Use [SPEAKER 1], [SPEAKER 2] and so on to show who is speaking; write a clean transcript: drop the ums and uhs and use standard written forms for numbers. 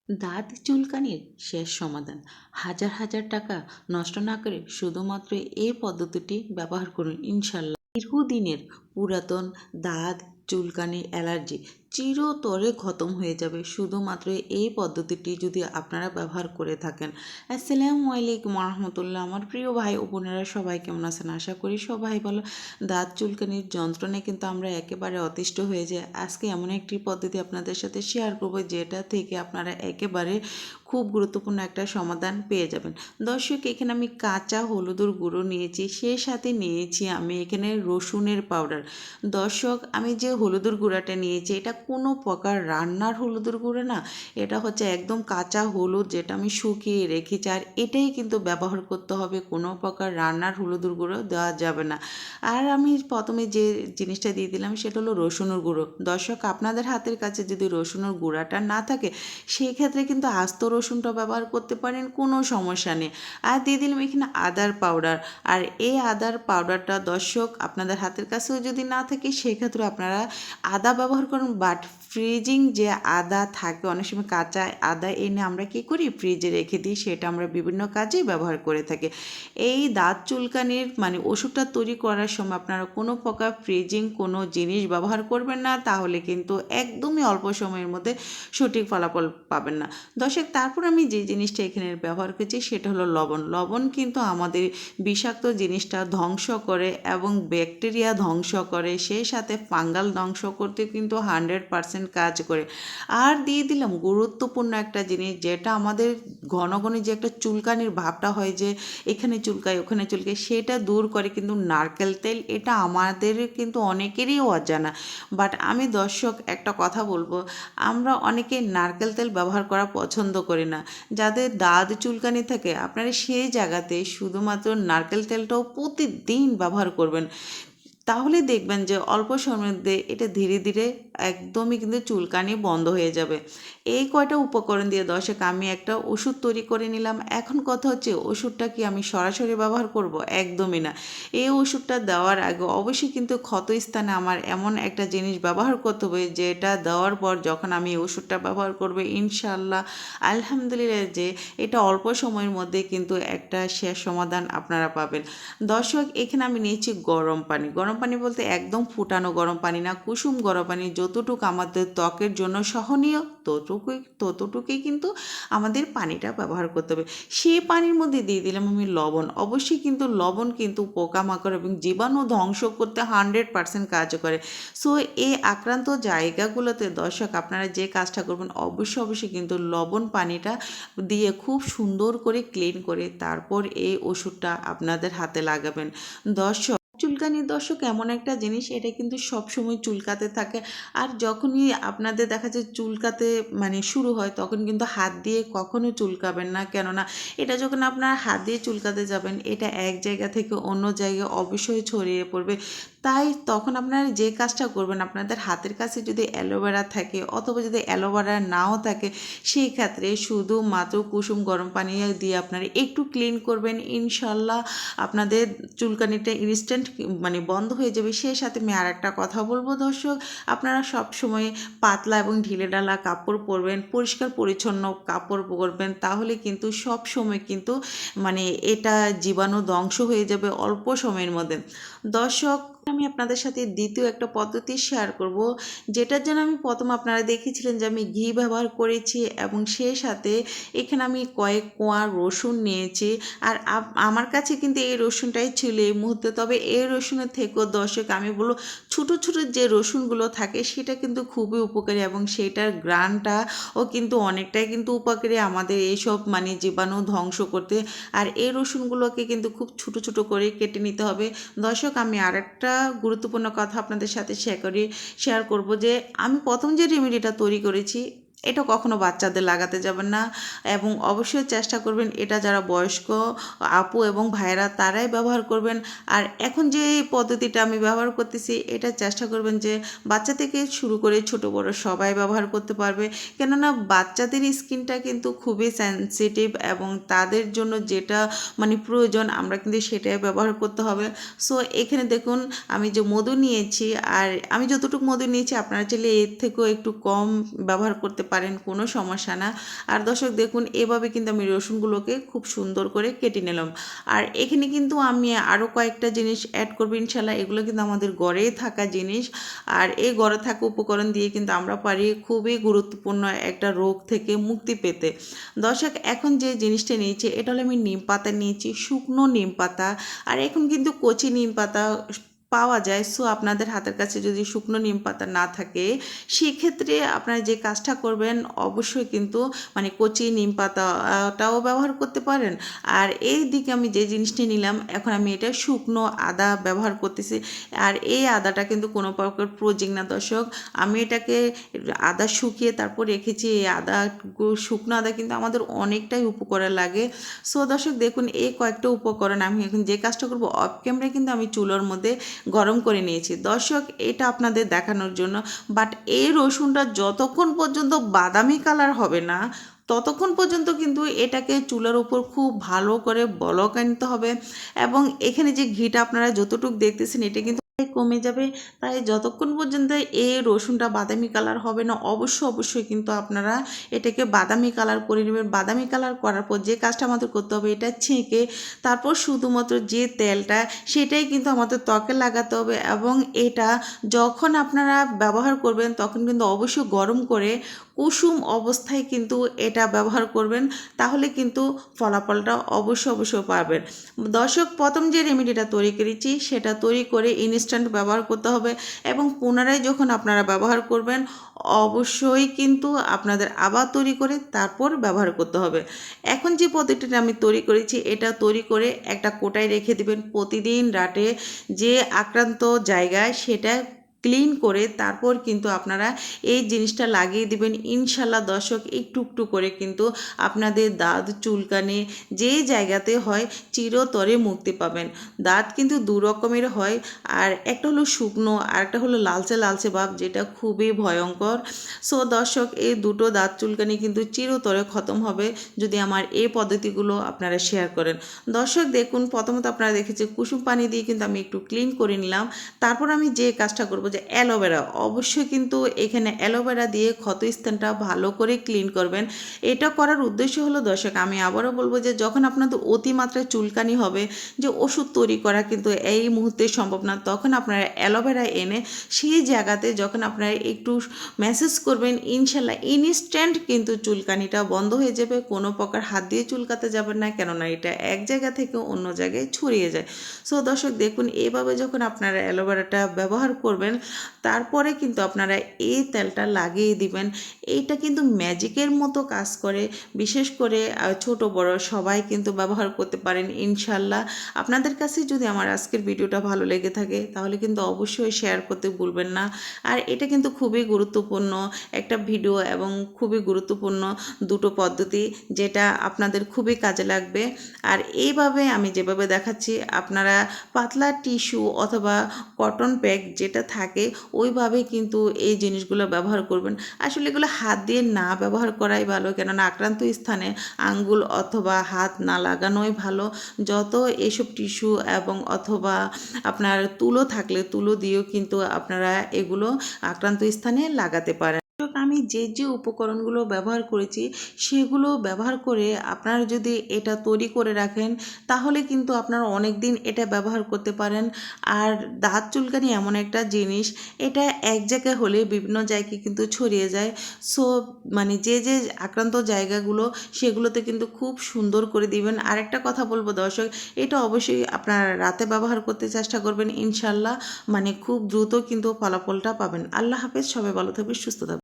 [SPEAKER 1] দাঁত চুলকানির শেষ সমাধান। হাজার হাজার টাকা নষ্ট না করে শুধুমাত্র এই পদ্ধতিটি ব্যবহার করুন, ইনশাল্লাহ দীর্ঘদিনের পুরাতন দাঁত চুলকানি অ্যালার্জি চিরতরে খতম হয়ে যাবে শুধুমাত্র এই পদ্ধতিটি যদি আপনারা ব্যবহার করে থাকেন। আসসালামু আলাইকুম রহমতুল্লাহ। আমার প্রিয় ভাই ও বোনেরা সবাই কেমন আছেন? আশা করি সবাই ভালো। দাঁত চুলকানির যন্ত্রণায় কিন্তু আমরা একেবারে অতিষ্ঠ হয়ে যাই। আজকে এমন একটি পদ্ধতি আপনাদের সাথে শেয়ার করব যেটা থেকে আপনারা একেবারে খুব গুরুত্বপূর্ণ একটা সমাধান পেয়ে যাবেন। দর্শক, এখানে আমি কাঁচা হলুদের গুঁড়ো নিয়েছি, সেই সাথে নিয়েছি আমি এখানে রসুনের পাউডার। দর্শক, আমি যে হলুদের গুঁড়াটা নিয়েছি এটা কোনো প্রকার রান্নার হলুদের গুঁড়ো না, এটা হচ্ছে একদম কাঁচা হলুদ যেটা আমি শুকিয়ে রেখেছি। আর এটাই কিন্তু ব্যবহার করতে হবে, কোনো প্রকার রান্নার হলুদের গুঁড়ো দেওয়া যাবে না। আর আমি প্রথমে যে জিনিসটা দিয়ে দিলাম সেটা হলো রসুনের গুঁড়ো। দর্শক, আপনাদের হাতের কাছে যদি রসুনের গুঁড়াটা না থাকে সেই ক্ষেত্রে কিন্তু আস্ত রসুনটা ব্যবহার করতে পারেন, কোনো সমস্যা নেই। আর দিয়ে দিলাম এখানে আদার পাউডার। আর এই আদার পাউডারটা দর্শক আপনাদের হাতের কাছেও যদি না থাকে সেক্ষেত্রে আপনারা আদা ব্যবহার করুন। বাট ফ্রিজিং যে আদা থাকে, অনেক সময় কাঁচা আদা এনে আমরা কী করি ফ্রিজে রেখে দিই, সেটা আমরা বিভিন্ন কাজে ব্যবহার করে থাকি। এই দাঁত চুলকানির ওষুধটা তৈরি করার সময় আপনারা কোনো প্রকার ফ্রিজিং কোনো জিনিস ব্যবহার করবেন না, তাহলে কিন্তু একদমই অল্প সময়ের মধ্যে সঠিক ফলাফল পাবেন না। দর্শক, তারপর আমি যে জিনিসটা এখানে ব্যবহার করছি সেটা হলো লবণ। লবণ কিন্তু আমাদের বিষাক্ত জিনিসটা ধ্বংস করে এবং ব্যাকটেরিয়া ধ্বংস করে, সেই সাথে ফাঙ্গাল ধ্বংস করতে কিন্তু 100% কাজ করে। আর দিয়ে দিলাম গুরুত্বপূর্ণ একটা জিনিস, যেটা আমাদের ঘন ঘন যে একটা চুলকানির ভাবটা হয় যে এখানে চুলকায় ওখানে চুলকায়, সেটা দূর করে কিন্তু নারকেল তেল। এটা আমাদের কিন্তু অনেকেরই অজানা। বাট আমি দর্শক একটা কথা বলবো, আমরা অনেকে নারকেল তেল ব্যবহার করা পছন্দ করি না। যাদের দাঁত চুলকানি থাকে আপনারা সেই জায়গাতে শুধুমাত্র নারকেল তেলটাও প্রতিদিন ব্যবহার করবেন, তাহলে দেখবেন যে অল্প সময়ের মধ্যে এটা ধীরে ধীরে একদমই কিন্তু চুলকানি বন্ধ হয়ে যাবে। এই কয়টা উপকরণ দিয়ে দর্শক আমি একটা ওষুধ তৈরি করে নিলাম। এখন কথা হচ্ছে ওষুধটা কি আমি সরাসরি ব্যবহার করব? একদমই না। এই ওষুধটা দেওয়ার আগে অবশ্যই কিন্তু ক্ষত স্থানে আমার এমন একটা জিনিস ব্যবহার করতে হবে, যেটা দেওয়ার পর যখন আমি এই ওষুধটা ব্যবহার করবো ইনশাল্লাহ আলহামদুলিল্লাহ যে এটা অল্প সময়ের মধ্যে কিন্তু একটা শেষ সমাধান আপনারা পাবেন। দর্শক, এখানে আমি নিয়েছি গরম পানি। গরম পানি বলতে একদম ফুটানো গরম পানি না, কুসুম গরম পানি। যতটুকু আমাদের ত্বকের জন্য সহনীয় ততটুকুই কিন্তু আমাদের পানিটা ব্যবহার করতে হবে। সেই পানির মধ্যে দিয়ে দিলাম আমি লবণ। অবশ্যই কিন্তু লবণ কিন্তু পোকামাকড় এবং জীবাণু ধ্বংস করতে 100% কাজ করে। সো এই আক্রান্ত জায়গাগুলোতে দর্শক আপনারা যে কাজটা করবেন অবশ্যই কিন্তু লবণ পানিটা দিয়ে খুব সুন্দর করে ক্লিন করে তারপর এই ওষুধটা আপনাদের হাতে লাগাবেন। দর্শক, চুলকানি দর্শক এমন একটা জিনিস, এটা কিন্তু সবসময় চুলকাতে থাকে। আর যখনই আপনাদের দেখা যায় চুলকাতে শুরু হয় তখন কিন্তু হাত দিয়ে কখনো চুলকাবেন না, কেননা এটা যখন আপনার হাত দিয়ে চুলকাতে যাবেন এটা এক জায়গা থেকে অন্য জায়গায় অবশ্যই ছড়িয়ে পড়বে। তাই তখন আপনারা যে কাজটা করবেন, আপনাদের হাতের কাছে যদি অ্যালোভেরা থাকে অথবা যদি অ্যালোভেরা নাও থাকে, সেই ক্ষেত্রে শুধুমাত্র কুসুম গরম পানি দিয়ে আপনারা একটু ক্লিন করবেন, ইনশাল্লাহ আপনাদের চুলকানিটা ইনস্ট্যান্ট বন্ধ হয়ে যাবে। সেই সাথে আমি আর একটা কথা বলবো দর্শক, আপনারা সব সময় পাতলা এবং ঢিলেঢালা কাপড় পরবেন, পরিষ্কার পরিচ্ছন্ন কাপড় পরবেন, তাহলে কিন্তু সব সময় কিন্তু এটা জীবাণু ধ্বংস হয়ে যাবে অল্প সময়ের মধ্যে। দর্শক, আমি আপনাদের সাথে দ্বিতীয় একটা পদ্ধতি শেয়ার করব, যেটার জন্য আমি প্রথম আপনারা দেখেছিলেন যে আমি ঘি ব্যবহার করেছি এবং সেই সাথে এখানে আমি কয়েক কোয়া রসুন নিয়েছি। আর আমার কাছে কিন্তু এই রসুনটাই ছিল এই মুহূর্তে। তবে এই রসুনের থেকেও দর্শক আমি বলবো ছোটো ছোটো যে রসুনগুলো থাকে সেটা কিন্তু খুবই উপকারী এবং সেটার গ্রানটাও কিন্তু অনেকটাই কিন্তু উপকারী আমাদের এইসব জীবাণু ধ্বংস করতে। আর এই রসুনগুলোকে কিন্তু খুব ছোটো ছোটো করে কেটে নিতে হবে। দর্শক, আমি আরেকটা গুরুত্বপূর্ণ কথা আপনাদের সাথে শেয়ার করব যে আমি প্রথম যে রেমেডিটা তৈরি করেছি এটা কখনো বাচ্চাদের লাগাতে যাবেন না এবং অবশ্যই চেষ্টা করবেন এটা যারা বয়স্ক আপু এবং ভাইরা তারাই ব্যবহার করবেন। আর এখন যে পদ্ধতিটা আমি ব্যবহার করতেছি এটা চেষ্টা করবেন যে বাচ্চা থেকে শুরু করে ছোট বড় সবাই ব্যবহার করতে পারবে, কেননা বাচ্চাদের স্কিনটা কিন্তু খুবই সেনসিটিভ এবং তাদের জন্য যেটা প্রয়োজন আমরা কিন্তু সেটাই ব্যবহার করতে হবে। সো এখানে দেখুন আমি যে মধু নিয়েছি, আর আমি যতটুকু মধু নিয়েছি আপনারা চাইলে এর থেকেও একটু কম ব্যবহার করতে পারেন, কোনো সমস্যা না। আর দর্শক দেখুন এভাবে কিন্তু আমি রসুনগুলোকে খুব সুন্দর করে কেটে নিলাম। আর এখানে কিন্তু আমি আরও কয়েকটা জিনিস অ্যাড করবো ইনশাল্লাহ, এগুলো কিন্তু আমাদের ঘরেই থাকা জিনিস। আর এই ঘরে থাকা উপকরণ দিয়ে কিন্তু আমরা পারি খুবই গুরুত্বপূর্ণ একটা রোগ থেকে মুক্তি পেতে। দর্শক এখন যে জিনিসটা নিয়েছি এটা হলো আমি নিম পাতা নিয়েছি, শুকনো নিম পাতা। আর এখন কিন্তু কচি নিম পাতা পাওয়া যায়। সো আপনাদের হাতের কাছে যদি শুকনো নিম পাতা না থাকে সেক্ষেত্রে আপনারা যে কাজটা করবেন অবশ্যই কিন্তু মানে কচি নিম পাতাটাও ব্যবহার করতে পারেন। আর এই দিকে আমি যে জিনিসটি নিলাম, এখন আমি এটা শুকনো আদা ব্যবহার করতেছি। আর এই আদাটা কিন্তু কোনো প্রকার প্রয়োজন না দর্শক, আমি এটাকে আদা শুকিয়ে তারপর রেখেছি। এই আদা শুকনো আদা কিন্তু আমাদের অনেকটাই উপকারে লাগে। সো দর্শক দেখুন এই কয়েকটা উপকরণ আমি এখন যে কাজটা করবো অফ ক্যামেরায় কিন্তু আমি চুলোর মধ্যে গরম করে নিয়েছি দর্শক, এটা আপনাদের দেখানোর জন্য। বাট এই রসুনটা যতক্ষণ পর্যন্ত বাদামি কালার হবে না ততক্ষণ পর্যন্ত কিন্তু এটাকে চুলার উপর খুব ভালো করে বলক আনতে হবে। এবং এখানে যে ঘিটা আপনারা যতটুকু দেখতেছেন এটা কিন্তু কমে যাবে। তাই যতক্ষণ পর্যন্ত এই রসুনটা বাদামি কালার হবে না অবশ্যই কিন্তু আপনারা এটাকে বাদামি কালার করে নেবেন। বাদামি কালার করার পর যে কাজটা আমাদের করতে হবে, এটা ছেঁকে তারপর শুধুমাত্র যে তেলটা সেটাই কিন্তু আমাদের ত্বকে লাগাতে হবে। এবং এটা যখন আপনারা ব্যবহার করবেন তখন কিন্তু অবশ্যই গরম করে কুসুম অবস্থায় কিন্তু এটা ব্যবহার করবেন, তাহলে কিন্তু ফলাফলটা অবশ্যই পাবেন। দর্শক প্রথম যে রেমেডিটা তৈরি করেছি সেটা তৈরি করে ইনস্ট্যান্ট ব্যবহার করতে হবে এবং পুনরায় যখন আপনারা ব্যবহার করবেন অবশ্যই কিন্তু আপনাদের আবার তৈরি করে তারপর ব্যবহার করতে হবে। এখন যে পদ্ধতিটা আমি তৈরি করেছি এটা তৈরি করে একটা কোটায় রেখে দিবেন। প্রতিদিন রাতে যে আক্রান্ত জায়গায় সেটা ক্লিন করে তারপর কিন্তু আপনারা এই জিনিসটা লাগিয়ে দিবেন। ইনশাল্লাহ দর্শক একটু একটু করে কিন্তু আপনাদের দাঁত চুলকানি যে জায়গাতে হয় চিরতরে মুক্তি পাবেন। দাঁত কিন্তু দু রকমের হয়, আর একটা হলো শুকনো আর একটা হলো লালচে ভাব, যেটা খুবই ভয়ঙ্কর। সো দর্শক এই দুটো দাঁত চুলকানি কিন্তু চিরতরে খতম হবে যদি আমার এই পদ্ধতিগুলো আপনারা শেয়ার করেন। দর্শক দেখুন প্রথমত আপনারা দেখেছি কুসুম পানি দিয়ে কিন্তু আমি একটু ক্লিন করে নিলাম। তারপর আমি যে কাজটা করব যে অ্যালোভেরা, অবশ্যই কিন্তু এখানে অ্যালোভেরা দিয়ে ক্ষতস্থানটা ভালো করে ক্লিন করবেন। এটা করার উদ্দেশ্য হলো দর্শক আমি আবারও বলবো যে যখন আপনাদের অতিমাত্রায় চুলকানি হবে যে ওষুধ তৈরি করা কিন্তু এই মুহূর্তে সম্ভব না, তখন আপনারা অ্যালোভেরা এনে সেই জায়গাতে যখন আপনারা একটু ম্যাসেজ করবেন ইনশাল্লাহ ইনস্ট্যান্ট কিন্তু চুলকানিটা বন্ধ হয়ে যাবে। কোনো প্রকার হাত দিয়ে চুলকাতে যাবেন না, কেননা এটা এক জায়গা থেকে অন্য জায়গায় ছড়িয়ে যায়। সো দর্শক দেখুন এভাবে যখন আপনারা অ্যালোভেরাটা ব্যবহার করবেন তারপরে কিন্তু আপনারা এই তেলটা লাগিয়ে দিবেন। এইটা কিন্তু ম্যাজিকের মতো কাজ করে, বিশেষ করে ছোট বড় সবাই কিন্তু ব্যবহার করতে পারেন ইনশাল্লাহ। আপনাদের কাছে যদি আমার আজকের ভিডিওটা ভালো লেগে থাকে তাহলে কিন্তু অবশ্যই শেয়ার করতে ভুলবেন না। আর এটা কিন্তু খুবই গুরুত্বপূর্ণ একটা ভিডিও এবং খুবই গুরুত্বপূর্ণ দুটো পদ্ধতি যেটা আপনাদের খুবই কাজে লাগবে। আর এইভাবে আমি যেভাবে দেখাচ্ছি আপনারা পাতলা টিস্যু অথবা কটন প্যাক যেটা থাকে ওইভাবে কিন্তু এই জিনিসগুলো ব্যবহার করবেন। আসলে এগুলো হাত দিয়ে না ব্যবহার করাই ভালো, কেননা আক্রান্ত স্থানে আঙ্গুল অথবা হাত না লাগানোই ভালো। যত এসব টিস্যু এবং অথবা আপনার তুলো থাকলে তুলো দিয়েও কিন্তু আপনারা এগুলো আক্রান্ত স্থানে লাগাতে পারেন। আমি যে উপকরণগুলো ব্যবহার করেছি সেগুলো ব্যবহার করে আপনারা যদি এটা তৈরি করে রাখেন তাহলে কিন্তু আপনারা অনেক দিন এটা ব্যবহার করতে পারেন। আর দাঁত চুলকানি এমন একটা জিনিস, এটা এক জায়গায় হলে বিভিন্ন জায়গায় কিন্তু ছড়িয়ে যায়। সো মানে যে আক্রান্ত জায়গাগুলো সেগুলোতে কিন্তু খুব সুন্দর করে দিবেন। আরেকটা কথা বলবো দর্শক, এটা অবশ্যই আপনারা রাতে ব্যবহার করতে চেষ্টা করবেন ইনশাল্লাহ, মানে খুব দ্রুত কিন্তু ফলাফলটা পাবেন। আল্লাহ হাফেজ, সবাই ভালো থাকবে, সুস্থ থাকবে।